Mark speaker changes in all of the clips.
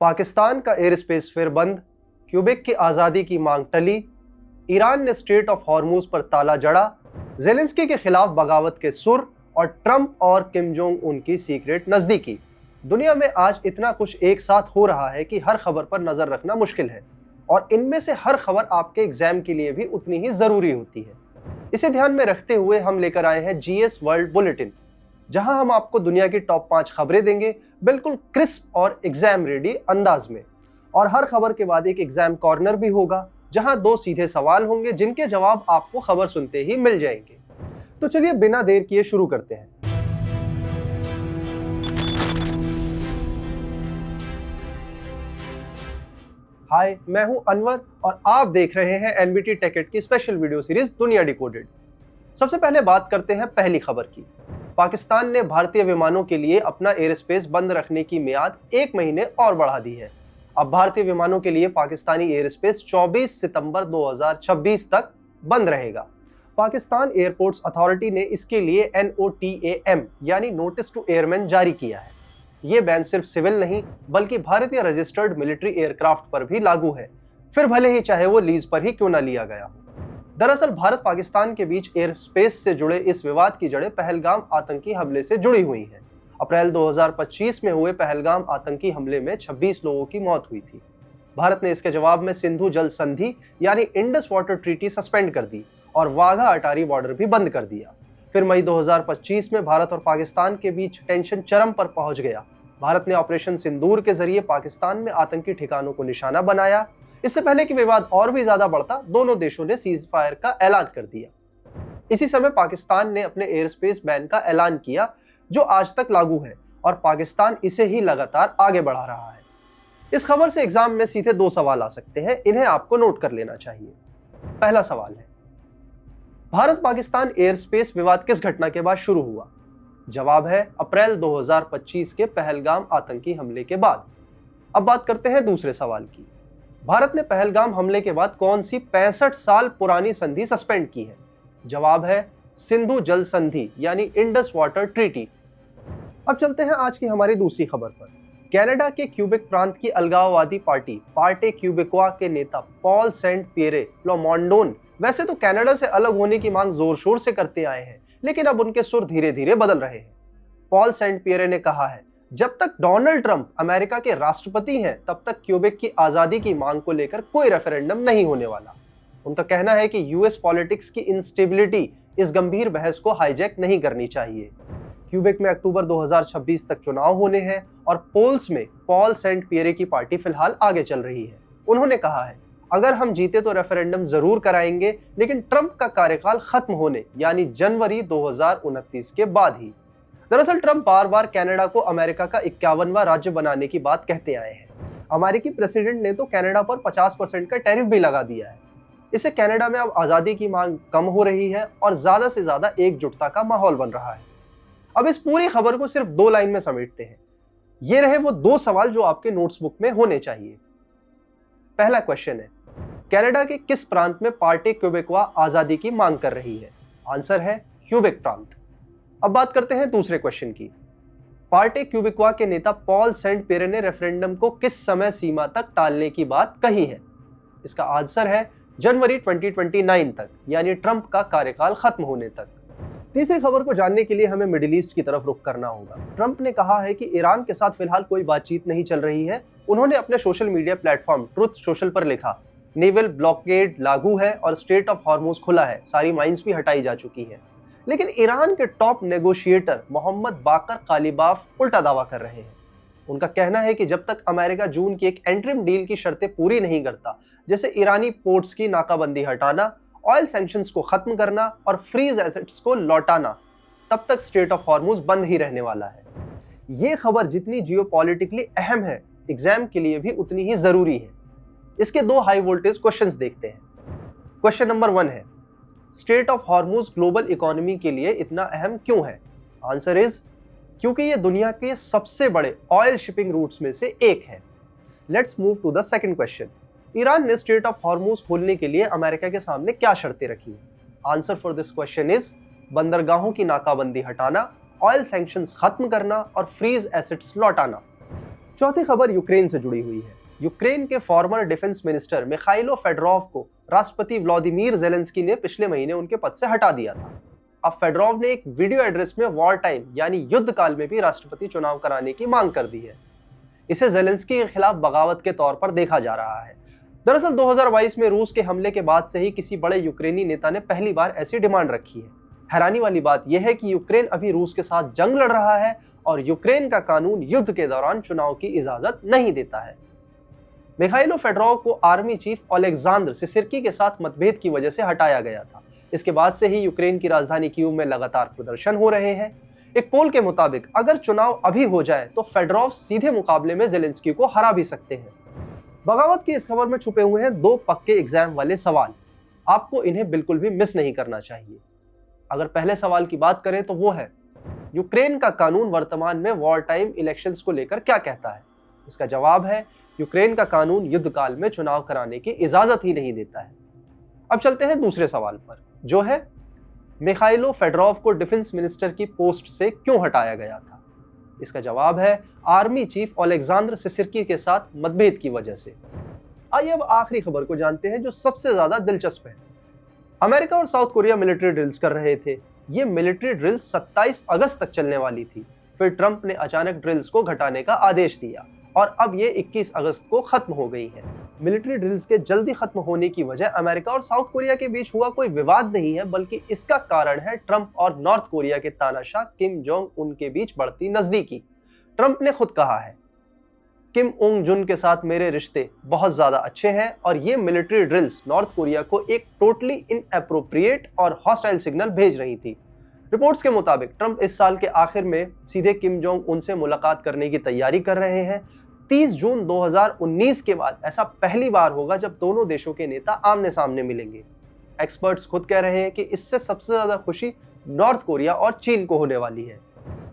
Speaker 1: पाकिस्तान का air space फिर बंद, क्यूबेक की आज़ादी की मांग टली, ईरान ने स्ट्रेट ऑफ हॉर्मूज पर ताला जड़ा, जेलेंस्की के खिलाफ बगावत के सुर और ट्रंप और किम जोंग उन की सीक्रेट नजदीकी। दुनिया में आज इतना कुछ एक साथ हो रहा है कि हर खबर पर नजर रखना मुश्किल है, और इनमें से हर खबर आपके एग्जाम के लिए भी उतनी ही जरूरी होती है। इसे ध्यान में रखते हुए हम लेकर आए हैं जीएस वर्ल्ड बुलेटिन, जहां हम आपको दुनिया की टॉप 5 खबरें देंगे, बिल्कुल क्रिस्प और एग्जाम रेडी अंदाज में। और हर खबर के बाद एक एग्जाम कॉर्नर भी होगा, जहां 2 सीधे सवाल होंगे जिनके जवाब आपको खबर सुनते ही मिल जाएंगे। तो चलिए बिना देर किए शुरू करते हैं। हाय, मैं हूं अनवर और आप देख रहे हैं एनबीटी टेकेट की स्पेशल वीडियो सीरीज दुनिया डिकोडेड। सबसे पहले बात करते हैं पहली खबर की। पाकिस्तान ने भारतीय विमानों के लिए अपना एयर स्पेस बंद रखने की मियाद 1 महीने और बढ़ा दी है। अब भारतीय विमानों के लिए पाकिस्तानी एयर स्पेस 24 सितंबर 2026 तक बंद रहेगा। पाकिस्तान एयरपोर्ट्स अथॉरिटी ने इसके लिए NOTAM यानी नोटिस टू एयरमैन जारी किया है। ये बैन सिर्फ सिविल नहीं बल्कि भारतीय रजिस्टर्ड मिलिट्री एयरक्राफ्ट पर भी लागू है, फिर भले ही चाहे वो लीज पर ही क्यों ना लिया गया हो। दरअसल भारत पाकिस्तान के बीच एयर स्पेस से जुड़े इस विवाद की जड़ें पहलगाम आतंकी हमले से जुड़ी हुई हैं। अप्रैल 2025 में हुए पहलगाम आतंकी हमले में 26 लोगों की मौत हुई थी। भारत ने इसके जवाब में सिंधु जल संधि यानी इंडस वाटर ट्रीटी सस्पेंड कर दी और वाघा अटारी बॉर्डर भी बंद कर दिया। फिर मई 2025 में भारत और पाकिस्तान के बीच टेंशन चरम पर पहुंच गया। भारत ने ऑपरेशन सिंदूर के जरिए पाकिस्तान में आतंकी ठिकानों को निशाना बनाया। इससे पहले कि विवाद और भी ज्यादा बढ़ता, दोनों देशों ने सीज फायर का ऐलान कर दिया। इसी समय पाकिस्तान ने अपने एयर स्पेस बैन का ऐलान किया, जो आज तक लागू है, और पाकिस्तान इसे ही लगातार आगे बढ़ा रहा है। इस खबर से एग्जाम में सीधे 2 सवाल आ सकते हैं, इन्हें आपको नोट कर लेना चाहिए। पहला सवाल है, भारत पाकिस्तान एयर स्पेस विवाद किस घटना के बाद शुरू हुआ? जवाब है अप्रैल 2025 के पहलगाम आतंकी हमले के बाद। अब बात करते हैं दूसरे सवाल की। भारत ने पहलगाम हमले के बाद कौन सी 65 साल पुरानी संधि सस्पेंड की है? जवाब है सिंधु जल संधि यानी इंडस वाटर ट्रीटी। अब चलते हैं आज की हमारी दूसरी खबर पर। कनाडा के क्यूबेक प्रांत की अलगाववादी पार्टी पार्टे क्यूबेक्वा के नेता पॉल सेंट पियरे प्लोमोंडोन वैसे तो कनाडा से अलग होने की मांग जोर शोर से करते आए हैं, लेकिन अब उनके सुर धीरे धीरे बदल रहे हैं। पॉल सेंट पियरे ने कहा है, जब तक डोनाल्ड ट्रंप अमेरिका के राष्ट्रपति हैं, तब तक क्यूबेक की आजादी की मांग को लेकर कोई रेफरेंडम नहीं होने वाला। उनका कहना है कि यूएस पॉलिटिक्स की इंस्टेबिलिटी इस गंभीर बहस को हाईजैक नहीं करनी चाहिए। क्यूबेक में अक्टूबर 2026 तक चुनाव होने हैं और पोल्स में पॉल सेंट पियरे की पार्टी फिलहाल आगे चल रही है। उन्होंने कहा है, अगर हम जीते तो रेफरेंडम जरूर कराएंगे, लेकिन ट्रंप का कार्यकाल खत्म होने यानी जनवरी 2029 के बाद ही। दरअसल ट्रंप बार बार कनाडा को अमेरिका का 51वां राज्य बनाने की बात कहते आए हैं। अमेरिकी प्रेसिडेंट ने तो कनाडा पर 50% का टैरिफ भी लगा दिया है। इससे कनाडा में अब आजादी की मांग कम हो रही है और ज्यादा से ज्यादा एकजुटता का माहौल बन रहा है। अब इस पूरी खबर को सिर्फ 2 लाइन में समेटते हैं। ये रहे वो 2 सवाल जो आपके नोट्स बुक में होने चाहिए। पहला क्वेश्चन है, कनाडा के किस प्रांत में पार्टे क्यूबेक्वा आजादी की मांग कर रही है? आंसर है क्यूबेक प्रांत। अब बात करते हैं दूसरे क्वेश्चन की। पार्टे क्यूबेक्वा के नेता पॉल सेंट पियरे ने रेफरेंडम को किस समय सीमा तक टालने की बात कही है? इसका आंसर है जनवरी 2029 तक, यानी ट्रंप का कार्यकाल खत्म होने तक। तीसरी खबर को जानने के लिए हमें मिडिल ईस्ट की तरफ रुख करना होगा। ट्रंप ने कहा है कि ईरान के साथ फिलहाल कोई बातचीत नहीं चल रही है। उन्होंने अपने social media platform truth social पर लिखा, नेवल ब्लॉकेड लागू है और स्ट्रेट ऑफ हॉर्मूज खुला है, सारी माइंस भी हटाई जा चुकी हैं। लेकिन ईरान के टॉप नेगोशिएटर मोहम्मद बाकर कालिबाफ उल्टा दावा कर रहे हैं। उनका कहना है कि जब तक अमेरिका जून की एक एंट्रिम डील की शर्तें पूरी नहीं करता, जैसे ईरानी पोर्ट्स की नाकाबंदी हटाना, ऑयल सैंक्शंस को खत्म करना और फ्रीज एसेट्स को लौटाना, तब तक स्ट्रेट ऑफ हॉर्मूज बंद ही रहने वाला है। ये खबर जितनी जियोपॉलिटिकली अहम है, एग्जाम के लिए भी उतनी ही जरूरी है। इसके 2 हाई वोल्टेज क्वेश्चंस देखते हैं। क्वेश्चन नंबर 1 है, straight of Hormuz global economy के लिए इतना अहम क्यों है? आंसर इज क्योंकि ये दुनिया के सबसे बड़े ऑयल शिपिंग रूट्स में से एक है। Let's move to the second question. Iran ने स्ट्रेट ऑफ हॉर्मूज खोलने के लिए अमेरिका के सामने क्या शर्तें रखी हैं? Answer for this question is बंदरगाहों की नाकाबंदी हटाना, ऑयल सैंक्शंस खत्म करना और फ्रीज एसेट्स लौटाना। चौथी खबर यूक्रेन से जुड़ी हुई है। यूक्रेन के फॉर्मर डिफेंस मिनिस्टर मिखाइलो फेडरोव को राष्ट्रपति व्लादिमीर जेलेंस्की ने पिछले महीने उनके पद से हटा दिया था। अब फेडरोव ने एक वीडियो एड्रेस में वॉर टाइम यानी युद्ध काल में भी राष्ट्रपति चुनाव कराने की मांग कर दी है। इसे जेलेंस्की के खिलाफ बगावत के तौर पर देखा जा रहा है। दरअसल 2022 में रूस के हमले के बाद से ही किसी बड़े यूक्रेनी नेता ने पहली बार ऐसी डिमांड रखी है। हैरानी वाली बात यह है कि यूक्रेन अभी रूस के साथ जंग लड़ रहा है और यूक्रेन का कानून युद्ध के दौरान चुनाव की इजाजत नहीं देता है। मिखाइलो फेडरोव को आर्मी चीफ ओलेक्सांद्र सिसिरकी के साथ मतभेद की वजह से हटाया गया था। इसके बाद से ही यूक्रेन की राजधानी कीव में लगातार प्रदर्शन हो रहे हैं। एक पोल के मुताबिक अगर चुनाव अभी हो जाए तो फेडरोव सीधे मुकाबले में जेलेंस्की को हरा भी सकते हैं। बगावत की इस खबर में छुपे हुए हैं दो पक्के एग्जाम वाले सवाल। आपको इन्हें बिल्कुल भी मिस नहीं करना चाहिए। अगर पहले सवाल की बात करें तो वो है, यूक्रेन का कानून वर्तमान में वॉर टाइम इलेक्शंस को लेकर क्या कहता है? इसका जवाब है, यूक्रेन का कानून युद्ध काल में चुनाव कराने की इजाजत ही नहीं देता है। अब चलते हैं दूसरे सवाल पर, जो है मिखाइलो फेडरोव को डिफेंस मिनिस्टर की पोस्ट से क्यों हटाया गया था? इसका जवाब है, आर्मी चीफ ओलेक्सांद्र सिसिरकी के साथ मतभेद की वजह से। आइए अब आखिरी खबर को जानते हैं जो सबसे ज्यादा दिलचस्प है। अमेरिका और साउथ कोरिया मिलिट्री ड्रिल्स कर रहे थे। ये मिलिट्री ड्रिल्स 27 अगस्त तक चलने वाली थी। फिर ट्रंप ने अचानक ड्रिल्स को घटाने का आदेश दिया और अब ये 21 अगस्त को खत्म हो गई है। मिलिट्री ड्रिल्स के जल्दी खत्म होने की वजह अमेरिका और साउथ कोरिया के बीच हुआ कोई विवाद नहीं है, बल्कि इसका कारण है ट्रंप और नॉर्थ कोरिया के तानाशाह किम जोंग उन के बीच बढ़ती नजदीकी। ट्रंप ने खुद कहा है, किम उंग जुन के साथ मेरे रिश्ते बहुत ज्यादा अच्छे हैं और ये मिलिट्री ड्रिल्स नॉर्थ कोरिया को एक टोटली इनएप्रोप्रिएट और हॉस्टाइल सिग्नल भेज रही थी। रिपोर्ट्स के मुताबिक ट्रंप इस साल के आखिर में सीधे किम जोंग उन से मुलाकात करने की तैयारी कर रहे हैं। 30 जून 2019 के बाद ऐसा पहली बार होगा जब दोनों देशों के नेता आमने सामने मिलेंगे। एक्सपर्ट्स खुद कह रहे हैं कि इससे सबसे ज्यादा खुशी नॉर्थ कोरिया और चीन को होने वाली है।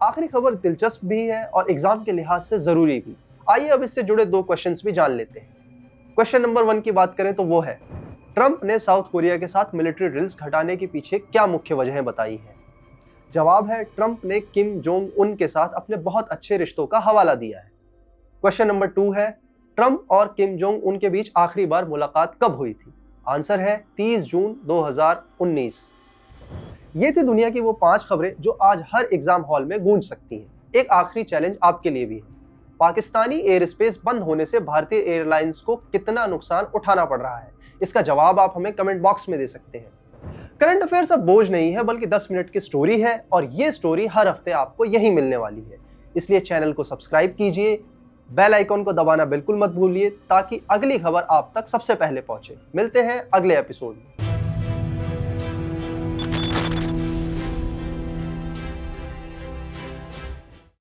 Speaker 1: आखिरी खबर दिलचस्प भी है और एग्जाम के लिहाज से जरूरी भी। आइए अब इससे जुड़े दो क्वेश्चंस भी जान लेते हैं। क्वेश्चन नंबर 1 की बात करें तो वो है, ट्रंप ने साउथ कोरिया के साथ मिलिट्री ड्रिल्स घटाने के पीछे क्या मुख्य वजहें बताई हैं? जवाब है, ट्रंप ने किम जोंग उन के साथ अपने बहुत अच्छे रिश्तों का हवाला दिया है। क्वेश्चन नंबर 2 है, ट्रंप और किम जोंग उन के बीच आखिरी बार मुलाकात कब हुई थी? आंसर है 30 जून 2019। ये थी दुनिया की वो 5 खबरें जो आज हर एग्जाम हॉल में गूंज सकती हैं। एक आखिरी चैलेंज आपके लिए भी है। पाकिस्तानी एयर स्पेस बंद होने से भारतीय एयरलाइंस को कितना नुकसान उठाना पड़ रहा है? इसका जवाब आप हमें कमेंट बॉक्स में दे सकते हैं। करंट अफेयर्स अब बोझ नहीं है, बल्कि 10 मिनट की स्टोरी है और ये स्टोरी हर हफ्ते आपको यही मिलने वाली है। इसलिए चैनल को सब्सक्राइब कीजिए, बेल आइकॉन को दबाना बिल्कुल मत भूलिए ताकि अगली खबर आप तक सबसे पहले पहुंचे। मिलते हैं अगले एपिसोड में।